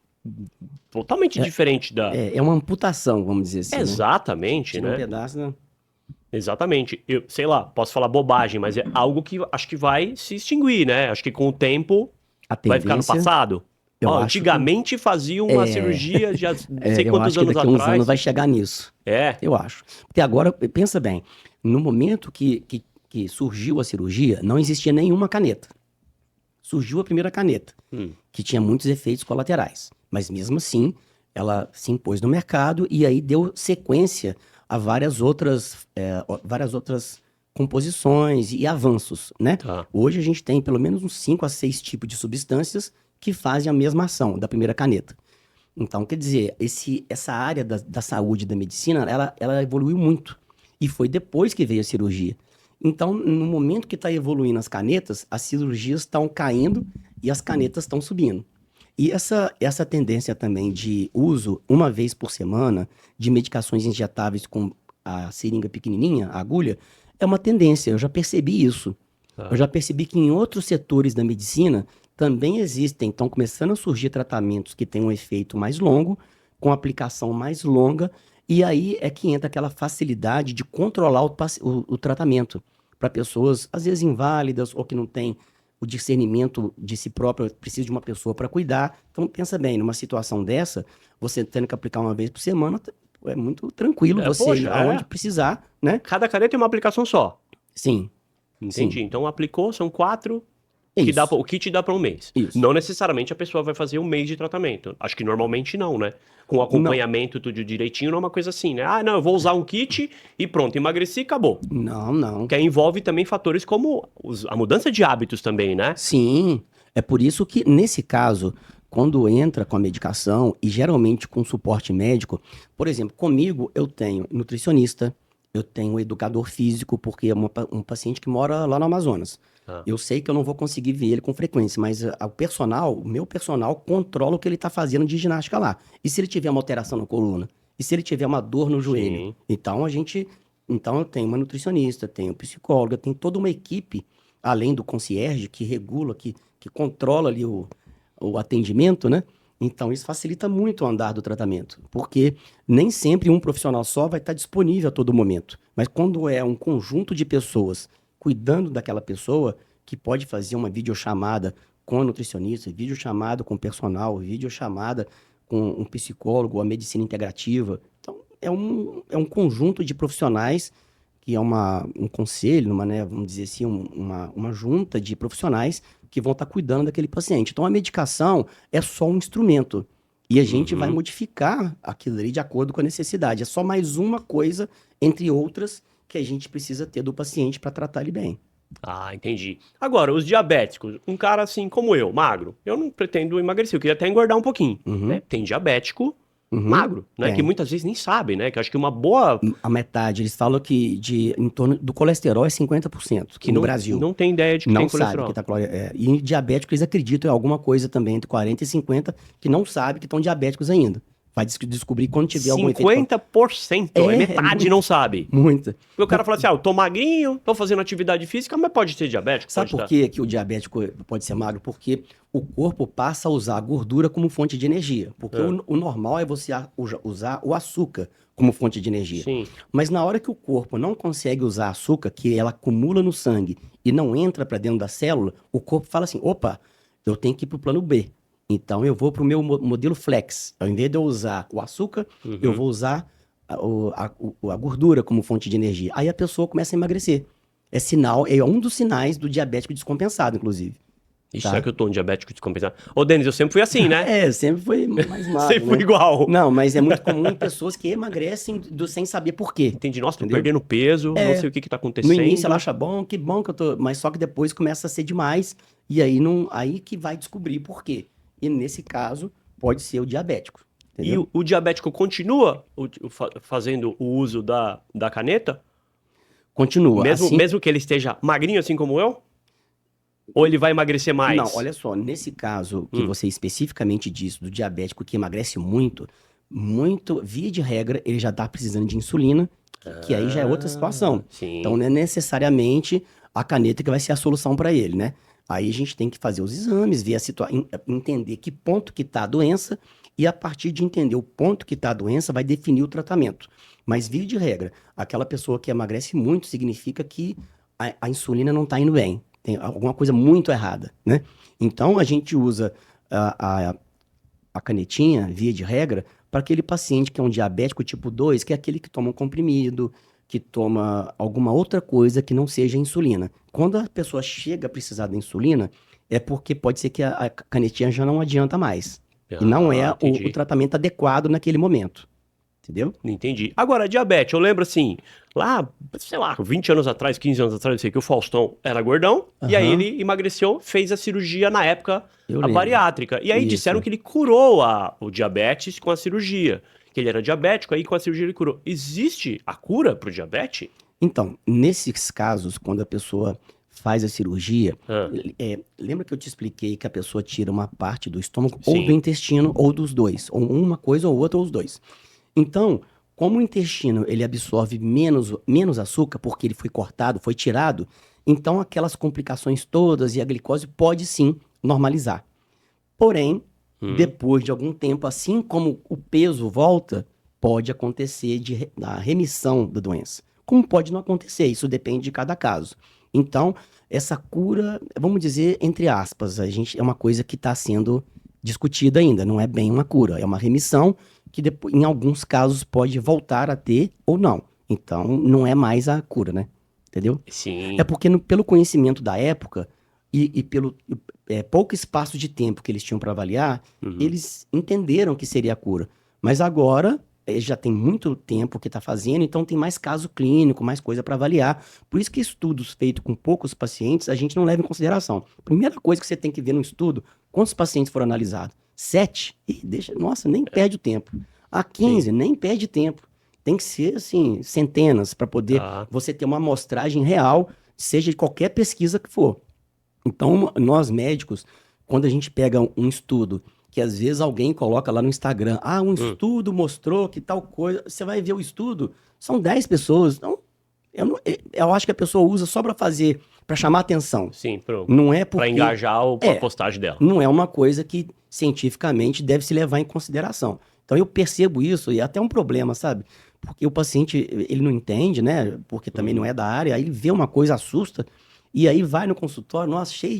Totalmente diferente da... É uma amputação, vamos dizer assim. Exatamente, Tira né? um pedaço, né? Exatamente. Eu, sei lá, posso falar bobagem, mas é algo que acho que vai se extinguir, né? Acho que com o tempo vai ficar no passado. Antigamente faziam uma cirurgia de não sei quantos anos atrás. Uns anos vai atrás. chegar nisso. Eu acho. Porque agora, pensa bem, no momento que surgiu a cirurgia, não existia nenhuma caneta. Surgiu a primeira caneta, que tinha muitos efeitos colaterais. Mas mesmo assim, ela se impôs no mercado e aí deu sequência a várias outras composições e avanços, né? Hoje a gente tem pelo menos uns 5 a 6 tipos de substâncias que fazem a mesma ação da primeira caneta. Então, quer dizer, essa área da saúde e da medicina, ela evoluiu muito. E foi depois que veio a cirurgia. Então, no momento que está evoluindo as canetas, as cirurgias estão caindo e as canetas estão subindo. E essa tendência também de uso, uma vez por semana, de medicações injetáveis com a seringa pequenininha, a agulha, é uma tendência. Eu já percebi isso. Eu já percebi que em outros setores da medicina também existem. Estão começando a surgir tratamentos que têm um efeito mais longo, com aplicação mais longa, e aí é que entra aquela facilidade de controlar o tratamento para pessoas, às vezes inválidas ou que não têm o discernimento de si próprio, precisa de uma pessoa para cuidar. Então, pensa bem, numa situação dessa, você tendo que aplicar uma vez por semana, é muito tranquilo você ir aonde precisar, né? Cada caneta é uma aplicação só. Sim. Entendi. Sim. Então, aplicou, são 4... Isso. o kit dá para um mês. Isso. Não necessariamente a pessoa vai fazer um mês de tratamento. Acho que normalmente não, né? Com acompanhamento tudo direitinho, não é uma coisa assim, né? Ah, não, eu vou usar um kit e pronto, emagreci e acabou. Não. Porque envolve também fatores como a mudança de hábitos também, né? Sim. É por isso que, nesse caso, quando entra com a medicação e geralmente com suporte médico, por exemplo, comigo eu tenho nutricionista, eu tenho educador físico, porque é um paciente que mora lá no Amazonas. Eu sei que eu não vou conseguir ver ele com frequência, mas o meu personal controla o que ele está fazendo de ginástica lá. E se ele tiver uma alteração na coluna? E se ele tiver uma dor no joelho? Sim. Então eu tenho uma nutricionista, tenho psicóloga, tem toda uma equipe, além do concierge, que regula, que controla ali o atendimento, né? Então isso facilita muito o andar do tratamento, porque nem sempre um profissional só vai estar disponível a todo momento. Mas quando é um conjunto de pessoas cuidando daquela pessoa, que pode fazer uma videochamada com a nutricionista, videochamada com o personal, videochamada com um psicólogo, a medicina integrativa. Então, é um conjunto de profissionais, que é um conselho, né, vamos dizer assim, uma junta de profissionais que vão estar cuidando daquele paciente. Então, a medicação é só um instrumento. E a gente vai modificar aquilo ali de acordo com a necessidade. É só mais uma coisa, entre outras, que a gente precisa ter do paciente para tratar ele bem. Ah, entendi. Agora, os diabéticos, um cara assim como eu, magro, eu não pretendo emagrecer, eu queria até engordar um pouquinho, né? Tem diabético magro, né? Que muitas vezes nem sabe, né? Que eu acho que uma boa... A metade, eles falam que em torno do colesterol é 50%, que no Brasil. Não tem ideia de que tem colesterol. Não sabe que tá... E diabético, eles acreditam em alguma coisa também, entre 40 e 50, que não sabe que estão diabéticos ainda. Vai descobrir quando tiver algum efeito. 50%, é metade não sabe. Muita. Porque o cara fala assim, eu tô magrinho, tô fazendo atividade física, mas pode ser diabético. Sabe por que o diabético pode ser magro? Porque o corpo passa a usar a gordura como fonte de energia. Porque o normal é você usar o açúcar como fonte de energia. Sim. Mas na hora que o corpo não consegue usar açúcar, que ela acumula no sangue e não entra para dentro da célula, o corpo fala assim, opa, eu tenho que ir pro plano B. Então, eu vou para o meu modelo flex. Ao invés de eu usar o açúcar, eu vou usar a gordura como fonte de energia. Aí a pessoa começa a emagrecer. É um dos sinais do diabético descompensado, inclusive. Isso é que eu tô um diabético descompensado. Ô, Denis, eu sempre fui assim, né? Sempre foi mais magro, sempre fui igual. Não, mas é muito comum em pessoas que emagrecem sem saber por quê. Entendi. Nossa, tô perdendo peso, não sei o que tá acontecendo. No início ela acha bom, que bom que eu tô... Mas só que depois começa a ser demais. E aí, aí que vai descobrir por quê. E nesse caso, pode ser o diabético. Entendeu? E o diabético continua fazendo o uso da caneta? Continua. Mesmo que ele esteja magrinho assim como eu? Ou ele vai emagrecer mais? Não, olha só, nesse caso que você especificamente disse, do diabético que emagrece muito, via de regra, ele já está precisando de insulina, que aí já é outra situação. Sim. Então, não é necessariamente a caneta que vai ser a solução para ele, né? Aí a gente tem que fazer os exames, ver a situação, entender que ponto que está a doença, e a partir de entender o ponto que está a doença, vai definir o tratamento. Mas, via de regra, aquela pessoa que emagrece muito significa que a insulina não está indo bem. Tem alguma coisa muito errada, né? Então, a gente usa a canetinha, via de regra, para aquele paciente que é um diabético tipo 2, que é aquele que toma um comprimido, que toma alguma outra coisa que não seja insulina. Quando a pessoa chega a precisar da insulina, é porque pode ser que a canetinha já não adianta mais. E não é o tratamento adequado naquele momento. Entendeu? Entendi. Agora, diabetes, eu lembro assim, lá, sei lá, 20 anos atrás, 15 anos atrás, eu sei que o Faustão era gordão, e aí ele emagreceu, fez a cirurgia na época, bariátrica. E aí disseram que ele curou o diabetes com a cirurgia, que ele era diabético, aí com a cirurgia ele curou. Existe a cura pro diabetes? Então, nesses casos, quando a pessoa faz a cirurgia, lembra que eu te expliquei que a pessoa tira uma parte do estômago, ou do intestino, ou dos dois, ou uma coisa ou outra, ou os dois. Então, como o intestino ele absorve menos açúcar, porque ele foi cortado, foi tirado, então aquelas complicações todas e a glicose pode sim normalizar. Porém, depois de algum tempo, assim como o peso volta, pode acontecer a remissão da doença. Como pode não acontecer, isso depende de cada caso. Então, essa cura, vamos dizer, entre aspas, é uma coisa que está sendo discutida ainda, não é bem uma cura, é uma remissão que depois, em alguns casos pode voltar a ter ou não. Então, não é mais a cura, né? Entendeu? Sim. É porque pelo conhecimento da época e pelo pouco espaço de tempo que eles tinham para avaliar, eles entenderam que seria a cura. Mas agora já tem muito tempo que está fazendo, então tem mais caso clínico, mais coisa para avaliar. Por isso que estudos feitos com poucos pacientes a gente não leva em consideração. Primeira coisa que você tem que ver no estudo, quantos pacientes foram analisados? 7? Nossa, nem perde o tempo. A 15, Sim. nem perde tempo. Tem que ser, assim, centenas para poder você ter uma amostragem real, seja de qualquer pesquisa que for. Então, nós médicos, quando a gente pega um estudo, que às vezes alguém coloca lá no Instagram, um estudo mostrou que tal coisa, você vai ver o estudo, são 10 pessoas, então, eu acho que a pessoa usa só para fazer, para chamar atenção. Sim, não é porque... Para engajar a postagem dela. Não é uma coisa que cientificamente deve se levar em consideração. Então eu percebo isso e é até um problema, sabe? Porque o paciente, ele não entende, né? Porque também não é da área, aí ele vê uma coisa, assusta, e aí vai no consultório, nossa, cheio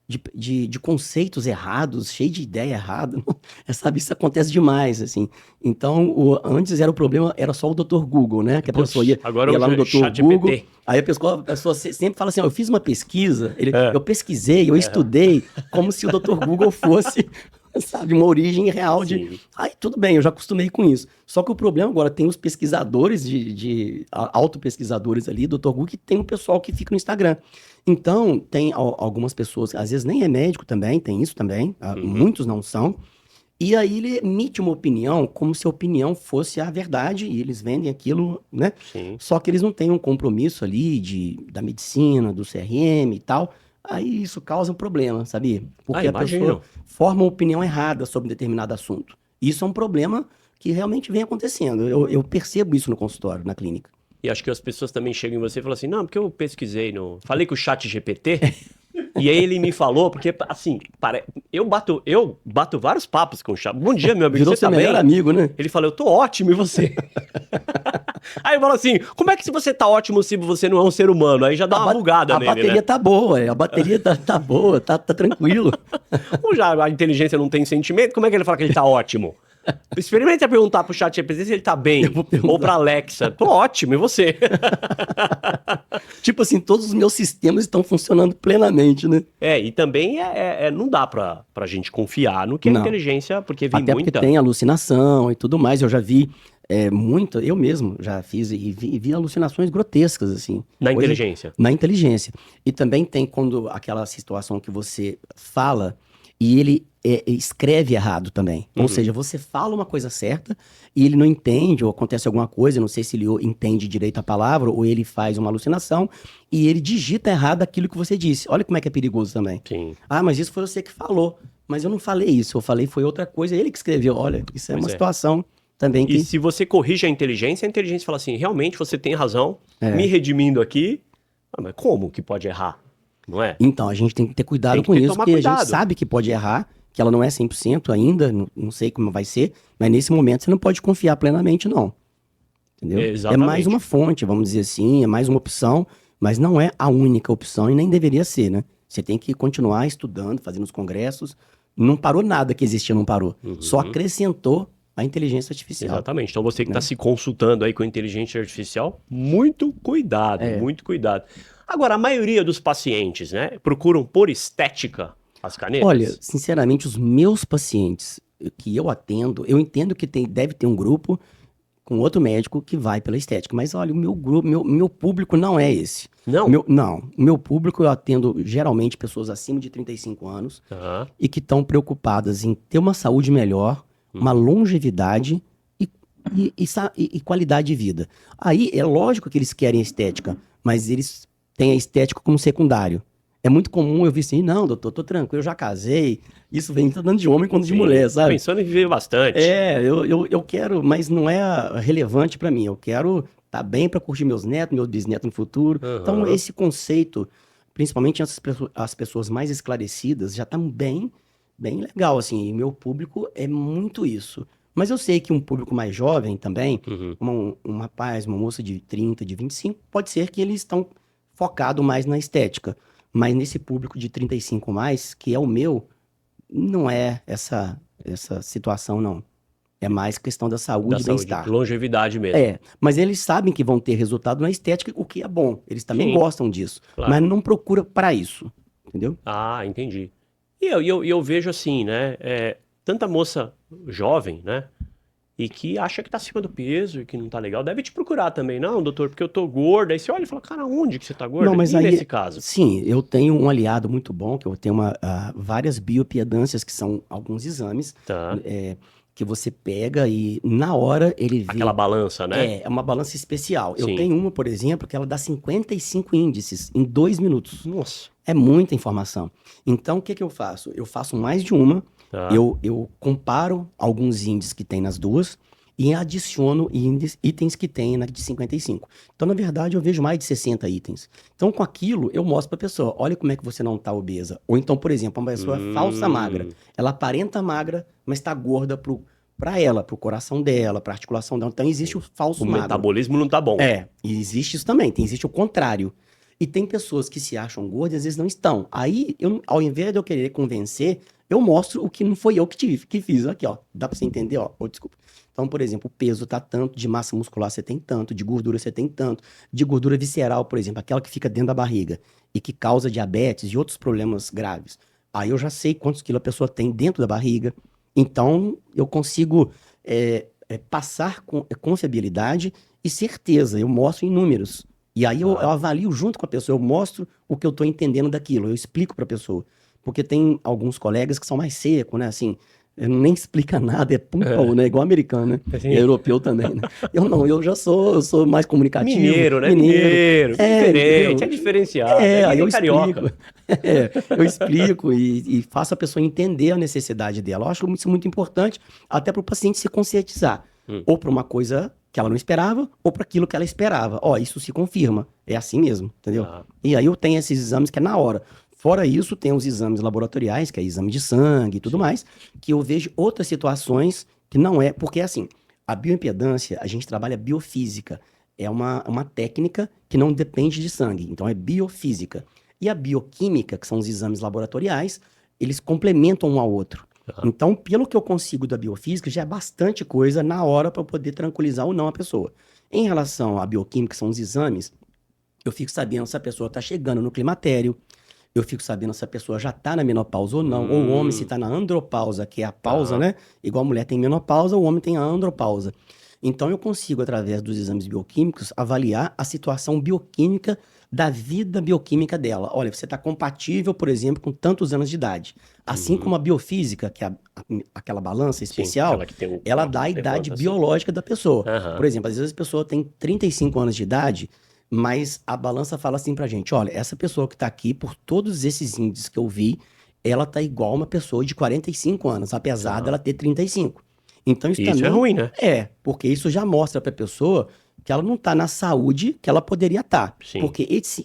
de conceitos errados, cheio de ideia errada. Sabe, isso acontece demais, assim. Então, antes era o problema, era só o Dr. Google, né? Que a pessoa ia lá no Dr. Google, aí a pessoa sempre fala assim, eu fiz uma pesquisa, eu pesquisei, eu estudei, como se o Dr. Google fosse... sabe, uma origem real de... Aí, tudo bem, eu já acostumei com isso. Só que o problema agora tem os pesquisadores, autopesquisadores ali, Dr. Google, que tem o pessoal que fica no Instagram. Então, tem algumas pessoas, às vezes nem é médico também, tem isso também, muitos não são, e aí ele emite uma opinião como se a opinião fosse a verdade, e eles vendem aquilo, né? Sim. Só que eles não têm um compromisso ali da medicina, do CRM e tal. Aí isso causa um problema, sabia? Porque a pessoa forma uma opinião errada sobre um determinado assunto. Isso é um problema que realmente vem acontecendo. Eu percebo isso no consultório, na clínica. E acho que as pessoas também chegam em você e falam assim, não, porque eu pesquisei Falei com o chat GPT, e aí ele me falou, porque assim, eu bato vários papos com o chat. Bom dia, meu amigo, Virou você tá seu melhor bem? amigo, né? Ele falou, eu tô ótimo, e você? Aí eu falo assim, como é que você tá ótimo se você não é um ser humano? Aí já dá uma bugada nele, A bateria tá boa, a bateria tá boa, tá tranquilo. Ou já a inteligência não tem sentimento, como é que ele fala que ele tá ótimo? Experimenta perguntar pro chat GPT se ele tá bem. Ou pra Alexa. Tô ótimo, e você? Tipo assim, todos os meus sistemas estão funcionando plenamente, né? E também não dá pra gente confiar no que a inteligência, porque vem até muita... porque tem alucinação e tudo mais. Eu já vi muito, eu mesmo já fiz e vi alucinações grotescas, assim. Na inteligência? Na inteligência. E também tem quando aquela situação que você fala e ele escreve errado também. Ou seja, você fala uma coisa certa e ele não entende, ou acontece alguma coisa, não sei se ele entende direito a palavra, ou ele faz uma alucinação, e ele digita errado aquilo que você disse. Olha como é que é perigoso também. Sim. Mas isso foi você que falou. Mas eu não falei isso, eu falei foi outra coisa, ele que escreveu. Olha, isso é uma situação também que... E se você corrige a inteligência fala assim, realmente você tem razão, me redimindo aqui, mas como que pode errar? Não é? Então, a gente tem que ter cuidado com isso, porque a gente sabe que pode errar, que ela não é 100% ainda, não sei como vai ser, mas nesse momento você não pode confiar plenamente, não. Entendeu? Exatamente. É mais uma fonte, vamos dizer assim, é mais uma opção, mas não é a única opção e nem deveria ser, né? Você tem que continuar estudando, fazendo os congressos. Não parou nada que existia, não parou. Só acrescentou a inteligência artificial. Exatamente. Então você que está se consultando aí com a inteligência artificial, muito cuidado, muito cuidado. Agora, a maioria dos pacientes, né, procuram por estética as canetas? Olha, sinceramente, os meus pacientes que eu atendo, eu entendo que deve ter um grupo com outro médico que vai pela estética. Mas olha, o meu grupo, meu público não é esse. Não? Não. O meu público eu atendo geralmente pessoas acima de 35 anos e que estão preocupadas em ter uma saúde melhor, uma longevidade e qualidade de vida. Aí é lógico que eles querem a estética, mas eles têm a estética como secundário. É muito comum eu ver assim, não, doutor, tô tranquilo, eu já casei. Isso vem tanto de homem quanto de mulher, sabe? Pensando em viver bastante. Eu quero, mas não é relevante para mim. Eu quero estar bem para curtir meus netos, meus bisnetos no futuro. Então, esse conceito, principalmente as pessoas mais esclarecidas, já estão bem legal, assim. E meu público é muito isso. Mas eu sei que um público mais jovem também, um rapaz, uma moça de 30, de 25, pode ser que eles estão focado mais na estética. Mas nesse público de 35 mais, que é o meu, não é essa situação, não. É mais questão da Da saúde e saúde, bem-estar. longevidade mesmo. Mas eles sabem que vão ter resultado na estética, o que é bom. Eles também Sim, gostam disso. claro. Mas não procura para isso, entendeu? Ah, entendi. E eu vejo assim, né? Tanta moça jovem, né? E que acha que tá acima do peso e que não tá legal, deve te procurar também. Não, doutor, porque eu tô gorda. Aí você olha e fala, cara, onde que você tá gorda? Não, mas E aí, nesse caso? sim, eu tenho um aliado muito bom, que eu tenho várias bioimpedâncias, que são alguns exames, Tá. que você pega e na hora ele Aquela vê. balança, né? É uma balança especial. Eu Sim. tenho uma, por exemplo, que ela dá 55 índices em 2 minutos. Nossa. É muita informação. Então, o que que eu faço? Eu faço mais de uma, Tá. eu comparo alguns índices que tem nas duas e adiciono itens que tem na de 55. Então, na verdade, eu vejo mais de 60 itens. Então, com aquilo, eu mostro para a pessoa, olha como é que você não está obesa. Ou então, por exemplo, uma pessoa falsa magra. Ela aparenta magra, mas está gorda para ela, para o coração dela, para a articulação dela. Então, existe o falso O magro. metabolismo não tá bom. E existe isso também, existe o contrário. E tem pessoas que se acham gordas e às vezes não estão. Aí, ao invés de eu querer convencer, eu mostro o que não foi eu que fiz. Aqui, ó. Dá pra você entender, ó. Desculpa. Então, por exemplo, o peso tá tanto, de massa muscular você tem tanto, de gordura você tem tanto, de gordura visceral, por exemplo, aquela que fica dentro da barriga e que causa diabetes e outros problemas graves. Aí eu já sei quantos quilos a pessoa tem dentro da barriga. Então, eu consigo passar com confiabilidade e certeza. Eu mostro em números. E aí eu avalio junto com a pessoa, eu mostro o que eu estou entendendo daquilo, eu explico para a pessoa. Porque tem alguns colegas que são mais secos, né? Assim, nem explica nada, é pum, né? Igual americano, né? Assim. E europeu também, né? Eu não, eu sou mais comunicativo. Mineiro, né? Mineiro. Diferente, entendeu? é diferenciado. É Aí eu carioca. explico. Eu explico e faço a pessoa entender a necessidade dela. Eu acho isso muito importante, até para o paciente se conscientizar. Ou para uma coisa que ela não esperava, ou para aquilo que ela esperava. Ó, isso se confirma. É assim mesmo, entendeu? E aí eu tenho esses exames que é na hora. Fora isso, tem os exames laboratoriais, que é exame de sangue e tudo mais, que eu vejo outras situações que não é. Porque, assim, a bioimpedância, a gente trabalha biofísica. É uma técnica que não depende de sangue. Então, é biofísica. E a bioquímica, que são os exames laboratoriais, eles complementam um ao outro. Então, pelo que eu consigo da biofísica, já é bastante coisa na hora para eu poder tranquilizar ou não a pessoa. Em relação à bioquímica, que são os exames, eu fico sabendo se a pessoa está chegando no climatério, eu fico sabendo se a pessoa já está na menopausa ou não, ou o homem se está na andropausa, que é a pausa, né? Igual a mulher tem menopausa, o homem tem a andropausa. Então, eu consigo, através dos exames bioquímicos, avaliar a situação bioquímica da vida bioquímica dela. Olha, você está compatível, por exemplo, com tantos anos de idade. Assim como a biofísica, que é aquela balança especial, ela dá a idade biológica da pessoa. Por exemplo, às vezes a pessoa tem 35 anos de idade, mas a balança fala assim pra gente, olha, essa pessoa que tá aqui, por todos esses índices que eu vi, ela tá igual uma pessoa de 45 anos, apesar dela ter 35. Então isso também é ruim, né? Porque isso já mostra pra pessoa que ela não está na saúde que ela poderia estar. Porque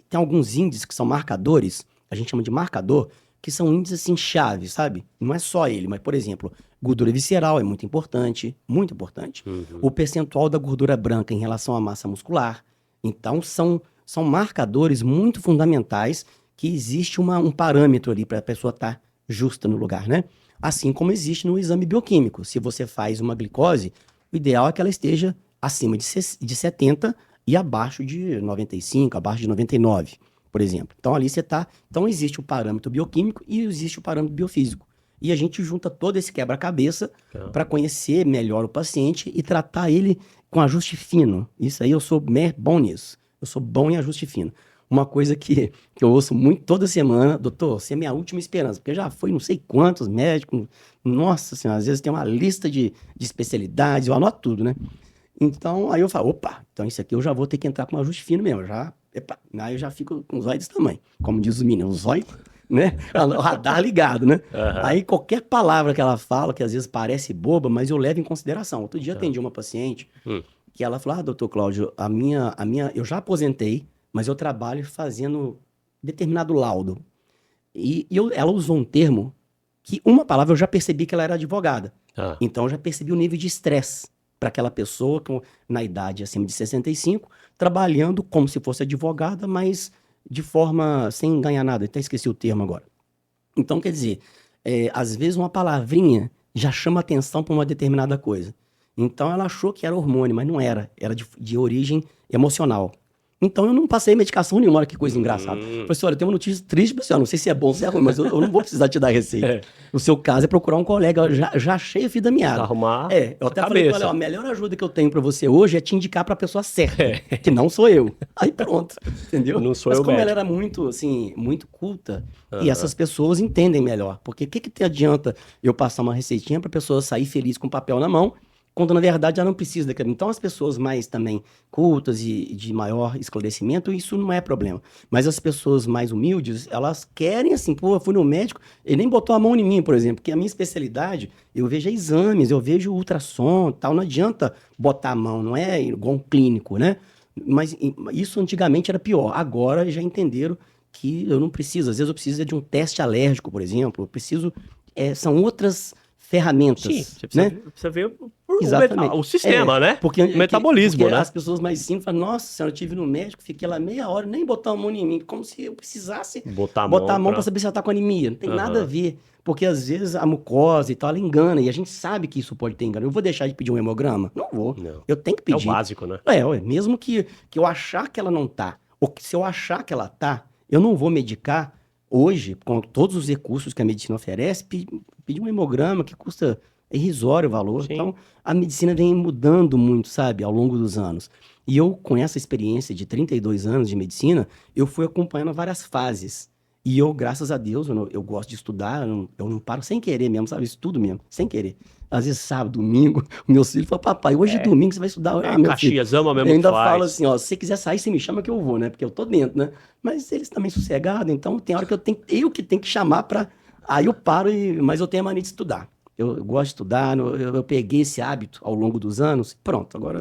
tem alguns índices que são marcadores, a gente chama de marcador, que são índices assim chave, sabe? Não é só ele, mas, por exemplo, gordura visceral é muito importante, muito importante. O percentual da gordura branca em relação à massa muscular. Então, são marcadores muito fundamentais que existe um parâmetro ali para a pessoa estar justa no lugar, né? Assim como existe no exame bioquímico. Se você faz uma glicose, o ideal é que ela esteja acima de 70 e abaixo de 95, abaixo de 99, por exemplo. Então, ali você está... Então, existe o parâmetro bioquímico e existe o parâmetro biofísico. E a gente junta todo esse quebra-cabeça para conhecer melhor o paciente e tratar ele com ajuste fino. Isso aí eu sou bom nisso. Eu sou bom em ajuste fino. Uma coisa que eu ouço muito toda semana, doutor, você é minha última esperança, porque já foi não sei quantos médicos, nossa senhora, às vezes tem uma lista de especialidades, eu anoto tudo, né? Então, aí eu falo, opa, então isso aqui eu já vou ter que entrar com um ajuste fino mesmo, aí eu já fico com os olhos desse tamanho, como diz os meninos, os olhos, né? O radar ligado, né? Aí qualquer palavra que ela fala, que às vezes parece boba, mas eu levo em consideração. Outro dia atendi uma paciente que ela falou, doutor Cláudio, eu já aposentei, mas eu trabalho fazendo determinado laudo. E ela usou um termo que uma palavra eu já percebi que ela era advogada. Então eu já percebi o nível de estresse para aquela pessoa na idade acima de 65, trabalhando como se fosse advogada, mas de forma sem ganhar nada. Até esqueci o termo agora. Então, quer dizer, às vezes uma palavrinha já chama atenção para uma determinada coisa. Então, ela achou que era hormônio, mas não era. Era de origem emocional. Então, eu não passei medicação nenhuma. Olha que coisa engraçada. Falei assim, olha, eu tenho uma notícia triste pra você. Não sei se é bom ou se é ruim, mas eu não vou precisar te dar receita. O seu caso é procurar um colega. Eu já achei a vida miada. Arrumar eu até falei, olha, a melhor ajuda que eu tenho pra você hoje é te indicar pra pessoa certa, que não sou eu. Aí pronto, entendeu? Não sou mas eu como médico. ela era muito, assim, muito culta, e essas pessoas entendem melhor. Porque o que adianta eu passar uma receitinha pra pessoa sair feliz com papel na mão, quando na verdade ela não precisa daquilo. Então as pessoas mais também cultas e de maior esclarecimento, isso não é problema. Mas as pessoas mais humildes, elas querem assim, pô, eu fui no médico, ele nem botou a mão em mim, por exemplo, porque a minha especialidade, eu vejo exames, eu vejo ultrassom, tal, não adianta botar a mão, não é igual um clínico, né? Mas isso antigamente era pior, agora já entenderam que eu não preciso, às vezes eu preciso de um teste alérgico, por exemplo, eu preciso, são outras ferramentas. Sim, você precisa ver o sistema, né? Porque, o metabolismo, porque né? as pessoas mais simples falam, nossa senhora, eu estive no médico, fiquei lá meia hora, nem botar a mão em mim, como se eu precisasse botar a mão para saber se ela tá com anemia. Não tem nada a ver, porque às vezes a mucosa e tal, ela engana, e a gente sabe que isso pode ter engano. Eu vou deixar de pedir um hemograma? Não vou. Não. Eu tenho que pedir. É o básico, né? Mesmo que eu achar que ela não tá, ou que se eu achar que ela tá, eu não vou medicar hoje, com todos os recursos que a medicina oferece, pedir um hemograma que custa irrisório o valor. Sim. Então, a medicina vem mudando muito, sabe, ao longo dos anos. E eu, com essa experiência de 32 anos de medicina, eu fui acompanhando várias fases. E eu, graças a Deus, eu gosto de estudar, eu não paro sem querer mesmo, sabe? Estudo mesmo, sem querer. Às vezes, sábado, domingo, meus filhos falam, papai, hoje é domingo, você vai estudar. Meu Caxias, ama mesmo. Eu ainda falo assim, ó, se você quiser sair, você me chama que eu vou, né? Porque eu tô dentro, né? Mas eles também sossegados, então tem hora que eu que tenho que chamar pra... Aí eu paro, mas eu tenho a mania de estudar. Eu gosto de estudar, eu peguei esse hábito ao longo dos anos. Pronto, agora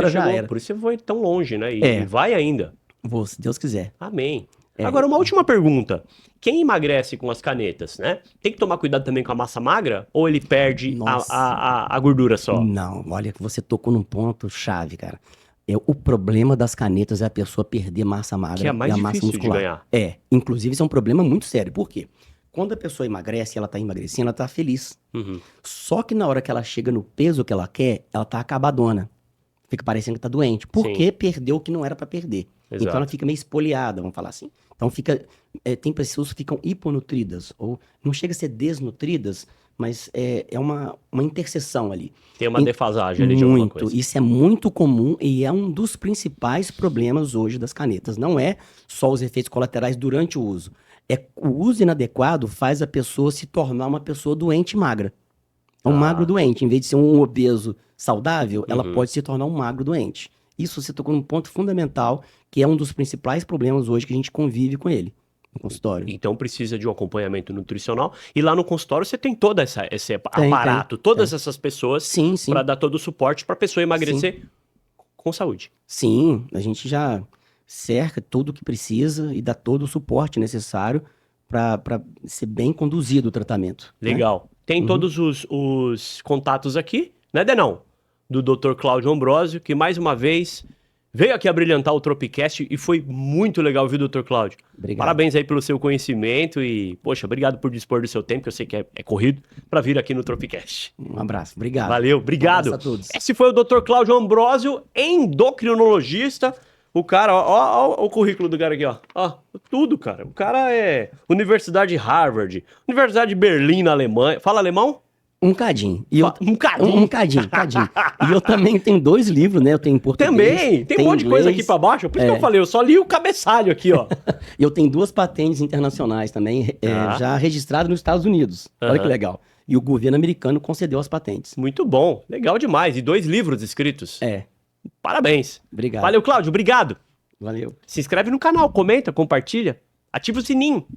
já era. Por isso você foi tão longe, né? E vai ainda. Vou, se Deus quiser. Amém. Agora, uma última pergunta. Quem emagrece com as canetas, né? Tem que tomar cuidado também com a massa magra? Ou ele perde a gordura só? Não, olha que você tocou num ponto chave, cara. O problema das canetas é a pessoa perder massa magra que é mais e a massa difícil muscular. de ganhar. Inclusive isso é um problema muito sério. Por quê? Quando a pessoa emagrece, ela tá emagrecendo, ela tá feliz. Só que na hora que ela chega no peso que ela quer, ela tá acabadona. Fica parecendo que tá doente. Porque perdeu o que não era pra perder. Exato. Então ela fica meio espoliada, vamos falar assim. Então tem pessoas que ficam hiponutridas, ou não chega a ser desnutridas, mas é uma interseção ali. Tem uma defasagem ali de alguma coisa. Isso é muito comum e é um dos principais problemas hoje das canetas. Não é só os efeitos colaterais durante o uso. O uso inadequado faz a pessoa se tornar uma pessoa doente e magra. Um magro doente. Em vez de ser um obeso saudável, ela pode se tornar um magro doente. Isso você tocou num ponto fundamental, que é um dos principais problemas hoje que a gente convive com ele no consultório. Então precisa de um acompanhamento nutricional. E lá no consultório você tem todo esse aparato, todas essas pessoas para dar todo o suporte para a pessoa emagrecer com saúde. Sim, a gente já cerca tudo o que precisa e dá todo o suporte necessário para ser bem conduzido o tratamento. Legal. Né? Tem todos os contatos aqui, né, Denão? Do Dr. Cláudio Ambrosio, que mais uma vez veio aqui a brilhantar o Tropicast e foi muito legal, viu, Dr. Cláudio? Obrigado. Parabéns aí pelo seu conhecimento e, poxa, obrigado por dispor do seu tempo, que eu sei que é corrido, para vir aqui no Tropicast. Um abraço, obrigado. Valeu, obrigado. Um abraço a todos. Esse foi o Dr. Cláudio Ambrosio, endocrinologista. O cara, ó o currículo do cara aqui, ó. Tudo, cara. O cara é Universidade de Harvard, Universidade de Berlim, na Alemanha. Fala alemão? Um cadinho. Um cadinho. Um cadinho. E eu também tenho 2 livros, né? Eu tenho em português. Também. Tem um monte de coisa aqui pra baixo. Por isso que eu falei, eu só li o cabeçalho aqui, ó. Eu tenho 2 patentes internacionais também, já registradas nos Estados Unidos. Olha que legal. E o governo americano concedeu as patentes. Muito bom. Legal demais. E 2 livros escritos. Parabéns. Obrigado. Valeu, Cláudio. Obrigado. Valeu. Se inscreve no canal, comenta, compartilha, ativa o sininho.